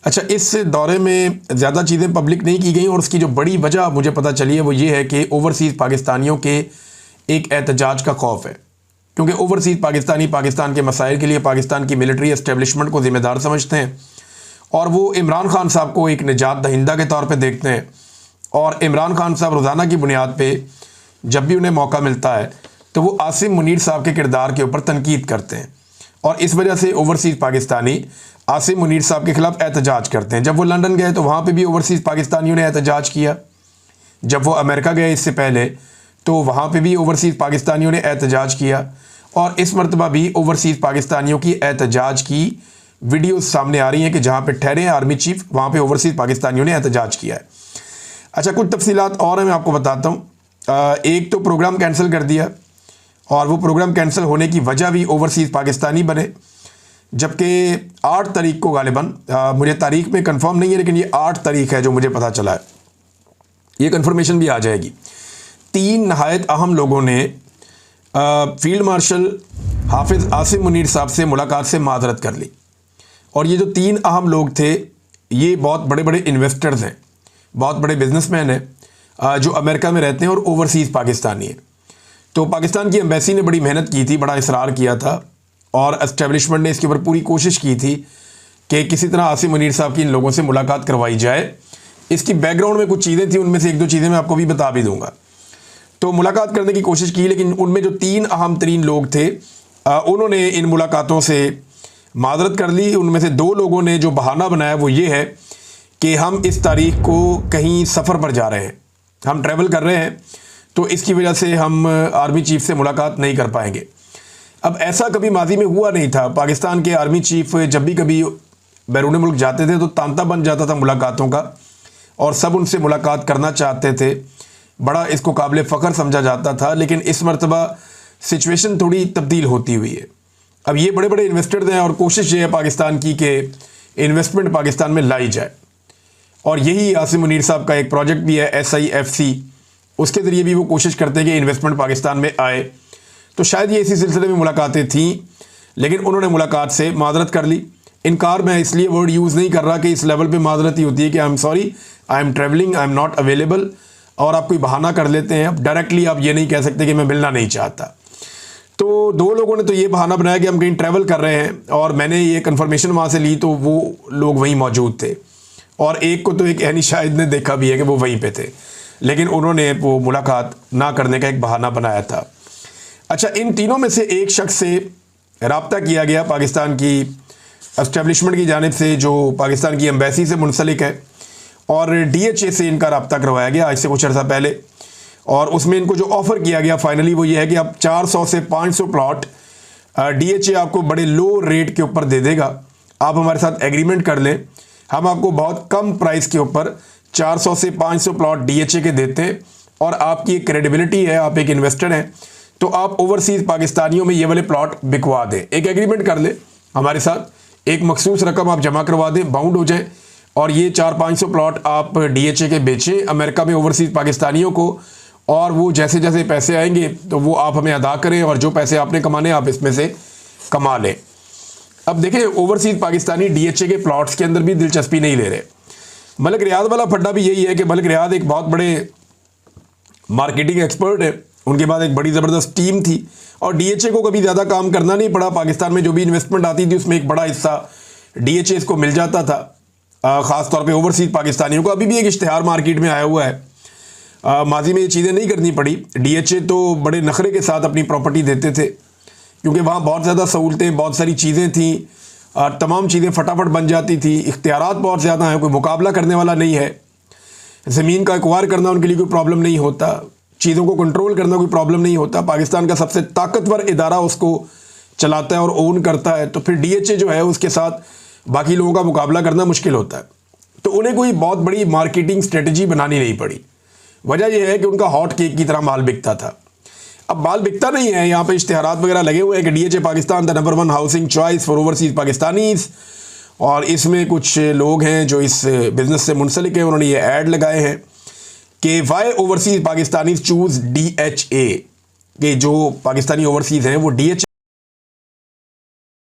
अच्छा, इस दौरे में ज़्यादा चीज़ें पब्लिक नहीं की गई और उसकी जो बड़ी वजह मुझे पता चली है वो ये है कि ओवरसीज़ पाकिस्तानियों के एक एहतजाज का खौफ है, क्योंकि ओवरसीज़ पाकिस्तानी पाकिस्तान के मसाइल के लिए पाकिस्तान की मिलिट्री एस्टेब्लिशमेंट को ज़िम्मेदार समझते हैं और वो इमरान खान साहब को एक निजात दहिंदा के तौर पे देखते हैं। और इमरान खान साहब रोज़ाना की बुनियाद पे जब भी उन्हें मौका मिलता है तो वो आसिम मुनीर साहब के किरदार के ऊपर तनकीद करते हैं और इस वजह से ओवरसीज़ पाकिस्तानी आसिम मुनीर साहब के ख़िलाफ़ एहतजाज करते हैं। जब वो लंदन गए तो वहाँ पे भी ओवरसीज़ पाकिस्तानियों ने एहतजाज किया। जब वो अमेरिका गए इससे पहले तो वहाँ पे भी ओवरसीज़ पाकिस्तानियों ने एहतजाज किया और इस मरतबा भी ओवरसीज़ पाकिस्तानियों की एहतजाज की वीडियोस सामने आ रही हैं कि जहाँ पे ठहरे हैं आर्मी चीफ, वहाँ पे ओवरसीज़ पाकिस्तानियों ने एहतजाज किया है। अच्छा, कुछ तफसीलात और हैं, मैं आपको बताता हूँ। एक तो प्रोग्राम कैंसिल कर दिया और वो प्रोग्राम कैंसिल होने की वजह भी ओवरसीज़ पाकिस्तानी बने, जबकि 8 तारीख को गालिबन, मुझे तारीख में कंफर्म नहीं है लेकिन ये 8 तारीख है जो मुझे पता चला है, ये कंफर्मेशन भी आ जाएगी। 3 नहायत अहम लोगों ने फील्ड मार्शल हाफिज़ आसिम मुनीर साहब से मुलाकात से माजरत कर ली और ये जो 3 अहम लोग थे ये बहुत बड़े बड़े इन्वेस्टर्स हैं, बहुत बड़े बिजनेसमैन हैं जो अमेरिका में रहते हैं और ओवरसीज़ पाकिस्तानी हैं। तो पाकिस्तान की एम्बेसी ने बड़ी मेहनत की थी, बड़ा इसरार किया था और एस्टेब्लिशमेंट ने इसके ऊपर पूरी कोशिश की थी कि किसी तरह आसिम मुनीर साहब की इन लोगों से मुलाकात करवाई जाए। इसकी बैकग्राउंड में कुछ चीज़ें थी, उनमें से 1-2 चीज़ें मैं आपको भी बता भी दूंगा। तो मुलाकात करने की कोशिश की, लेकिन उनमें जो 3 अहम तरीन लोग थे उन्होंने इन मुलाकातों से माजरत कर ली। उनमें से 2 लोगों ने जो बहाना बनाया वो ये है कि हम इस तारीख को कहीं सफ़र पर जा रहे हैं, हम ट्रैवल कर रहे हैं, तो इसकी वजह से हम आर्मी चीफ से मुलाकात नहीं कर पाएंगे। अब ऐसा कभी माजी में हुआ नहीं था। पाकिस्तान के आर्मी चीफ जब भी कभी बैरून मुल्क जाते थे तो तांता बन जाता था मुलाकातों का और सब उनसे मुलाकात करना चाहते थे, बड़ा इसको काबिल फ़ख्र समझा जाता था। लेकिन इस मरतबा सिचुएशन थोड़ी तब्दील होती हुई है। अब ये बड़े बड़े इन्वेस्टर्स हैं और कोशिश ये है पाकिस्तान की कि इन्वेस्टमेंट पाकिस्तान में लाई जाए और यही आसिम मुनीर साहब का एक प्रोजेक्ट भी है SIFC, उसके ज़रिए भी वो कोशिश करते हैं कि इन्वेस्टमेंट पाकिस्तान में आए। तो शायद ये इसी सिलसिले में मुलाकातें थीं, लेकिन उन्होंने मुलाकात से माजरत कर ली। इनकार मैं इसलिए वर्ड यूज़ नहीं कर रहा कि इस लेवल पे माजरत ही होती है कि I am sorry, I am travelling, I am not available, और आप कोई बहाना कर लेते हैं। अब डायरेक्टली आप ये नहीं कह सकते कि मैं मिलना नहीं चाहता। तो 2 लोगों ने तो ये बहाना बनाया कि हम कहीं ट्रैवल कर रहे हैं और मैंने ये कन्फर्मेशन वहाँ से ली तो वो लोग वहीं मौजूद थे और एक को तो एक एहनी शाहिद ने देखा भी है कि वो वहीं पे थे, लेकिन उन्होंने वो मुलाकात ना करने का एक बहाना बनाया था। अच्छा, इन तीनों में से एक शख्स से रब्ता किया गया पाकिस्तान की एस्टेब्लिशमेंट की जानिब से, जो पाकिस्तान की एम्बेसी से मुंसलिक है, और DHA से इनका रब्ता करवाया गया आज से कुछ अर्सा पहले। और उसमें इनको जो ऑफ़र किया गया फाइनली वो ये है कि आप 400 से 500 प्लॉट DHA आपको बड़े लो रेट के ऊपर दे देगा। आप हमारे साथ एग्रीमेंट कर लें, हम आपको बहुत कम प्राइस के ऊपर 400 से 500 प्लॉट DHA के देते हैं और आपकी एक क्रेडिबिलिटी है, आप एक इन्वेस्टर हैं, तो आप ओवरसीज़ पाकिस्तानियों में ये वाले प्लॉट बिकवा दें। एक एग्रीमेंट कर लें हमारे साथ, एक मखसूस रकम आप जमा करवा दें, बाउंड हो जाएं और ये 400-500 प्लॉट आप DHA के बेचें अमेरिका में ओवरसीज़ पाकिस्तानियों को, और वो जैसे जैसे पैसे आएंगे तो वो आप हमें अदा करें और जो पैसे आपने कमाने आप इसमें से कमा लें। अब देखें, ओवरसीज़ पाकिस्तानी DHA के प्लॉट्स के अंदर भी दिलचस्पी नहीं ले रहे। मलिक रियाद वाला फड्डा भी यही है कि मलिक रियाद एक बहुत बड़े मार्केटिंग एक्सपर्ट है, उनके बाद एक बड़ी ज़बरदस्त टीम थी और DHA को कभी ज़्यादा काम करना नहीं पड़ा। पाकिस्तान में जो भी इन्वेस्टमेंट आती थी उसमें एक बड़ा हिस्सा DHA को मिल जाता था, ख़ास तौर पे ओवरसीज़ पाकिस्तानियों को। अभी भी एक इश्तिहार मार्केट में आया हुआ है, माजी में ये चीज़ें नहीं करनी पड़ी। DHA तो बड़े नखरे के साथ अपनी प्रॉपर्टी देते थे क्योंकि वहाँ बहुत ज़्यादा सहूलतें, बहुत सारी चीज़ें थीं, तमाम चीज़ें फटाफट बन जाती थी, इख्तियारात बहुत ज़्यादा हैं, कोई मुकाबला करने वाला नहीं है, ज़मीन का एक्वायर करना उनके लिए कोई प्रॉब्लम नहीं होता, चीज़ों को कंट्रोल करना कोई प्रॉब्लम नहीं होता। पाकिस्तान का सबसे ताकतवर इदारा उसको चलाता है और ओन करता है, तो फिर DHA जो है उसके साथ बाकी लोगों का मुकाबला करना मुश्किल होता है। तो उन्हें कोई बहुत बड़ी मार्केटिंग स्ट्रेटजी बनानी नहीं पड़ी। वजह यह है कि उनका हॉट केक की तरह माल बिकता था। अब माल बिकता नहीं है, यहाँ पे इश्तिहारात वगैरह लगे हुए हैं कि DHA Pakistan the number 1 housing choice for overseas Pakistanis, और इसमें कुछ लोग हैं जो इस बिज़नेस से मुंसलिक हैं, उन्होंने ये ऐड लगाए हैं कि why overseas Pakistanis choose DHA, कि जो पाकिस्तानी ओवरसीज़ हैं वो DHA